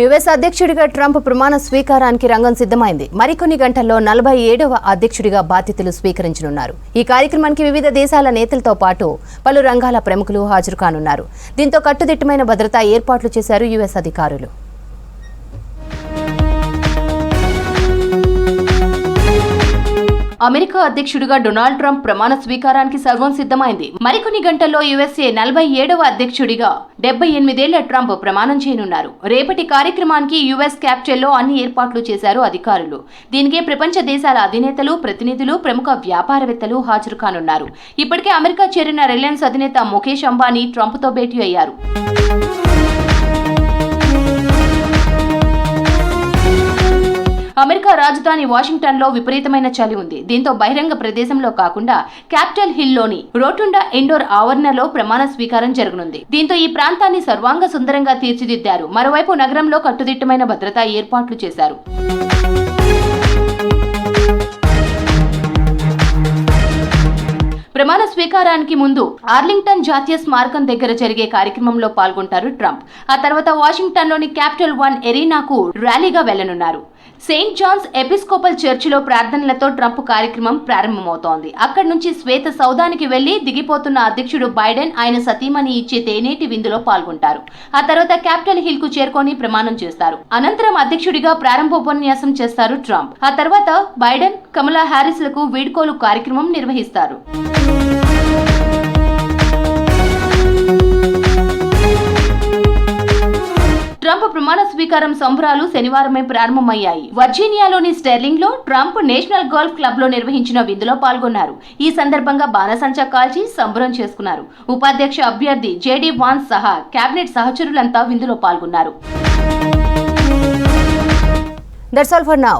US అధ్యక్షుడిగా Trump ప్రమాణ స్వీకారానికి రంగం సిద్ధమైంది. మరికొన్ని గంటల్లో 47వ అధ్యక్షుడిగా బాధ్యతలు స్వీకరించనున్నారు. ఈ కార్యక్రమానికి వివిధ దేశాల నేతలతో పాటు పలు రంగాల ప్రముఖులు హాజరు కానున్నారు. దీంతో కట్టుదిట్టమైన భద్రతా ఏర్పాట్లు చేశారు యుఎస్ అధికారులు. అమెరికా అధ్యక్షుడిగా డొనాల్డ్ ట్రంప్ ప్రమాణ స్వీకారానికి సర్వం సిద్ధమైంది. మరికొన్ని గంటల్లో యుఎస్ఏ 47వ అధ్యక్షుడిగా 78 ఏళ్ల ట్రంప్ ప్రమాణం చేయనున్నారు. రేపటి కార్యక్రమానికి యుఎస్ క్యాపిటల్లో అన్ని ఏర్పాట్లు చేశారు అధికారులు. దీనికే ప్రపంచ దేశాల అధినేతలు, ప్రతినిధులు, ప్రముఖ వ్యాపారవేత్తలు హాజరు కానున్నారు. ఇప్పటికే అమెరికా చేరిన రిలయన్స్ అధినేత ముఖేష్ అంబానీ ట్రంప్తో భేటీ అయ్యారు. అమెరికా రాజధాని వాషింగ్టన్లో విపరీతమైన చలి ఉంది. దీంతో బహిరంగ ప్రదేశంలో కాకుండా క్యాపిటల్ హిల్లోని రోటుండా ఇండోర్ ఆవరణలో ప్రమాణ స్వీకారం జరగనుంది. దీంతో ఈ ప్రాంతాన్ని సర్వాంగ సుందరంగా తీర్చిదిద్దారు. మరోవైపు నగరంలో కట్టుదిట్టమైన భద్రతా ఏర్పాట్లు చేశారు. ప్రమాణ స్వీకారానికి ముందు ఆర్లింగ్టన్ జాతీయ స్మారకం దగ్గర జరిగే కార్యక్రమంలో పాల్గొంటారు ట్రంప్. ఆ తర్వాత వాషింగ్టన్లోని క్యాపిటల్ వన్ ఎరీనాకు ర్యాలీగా వెళ్లనున్నారు. సెయింట్ జాన్స్ ఎపిస్కోపల్ చర్చిలో ప్రార్థనలతో ట్రంప్ కార్యక్రమం ప్రారంభమవుతోంది. అక్కడి నుంచి శ్వేత సౌధానికి వెళ్లి దిగిపోతున్న అధ్యక్షుడు బైడెన్ ఆయన సతీమణి ఇచ్చే తేనేటి విందులో పాల్గొంటారు. ఆ తర్వాత క్యాపిటల్ హిల్ కు చేరుకొని ప్రమాణం చేస్తారు. అనంతరం అధ్యక్షుడిగా ప్రారంభోపన్యాసం చేస్తారు ట్రంప్. ఆ తర్వాత బైడెన్, కమలా హ్యారిస్ లకు వీడ్కోలు కార్యక్రమం నిర్వహిస్తారు. ట్రంప్ ప్రమాణ స్వీకారం సంబరాలు శనివారమే ప్రారంభమయ్యాయి. వర్జీనియాలోని స్టెర్లింగ్ లో ట్రంప్ నేషనల్ గోల్ఫ్ క్లబ్ లో నిర్వహించిన విందులో పాల్గొన్నారు. ఈ సందర్భంగా బాణసంచా కాల్చి సంబరం చేసుకున్నారు. ఉపాధ్యక్ష అభ్యర్థి జేడీ వాన్స్ సహా కేబినెట్ సహచరులంతా విందులో పాల్గొన్నారు. That's all for now.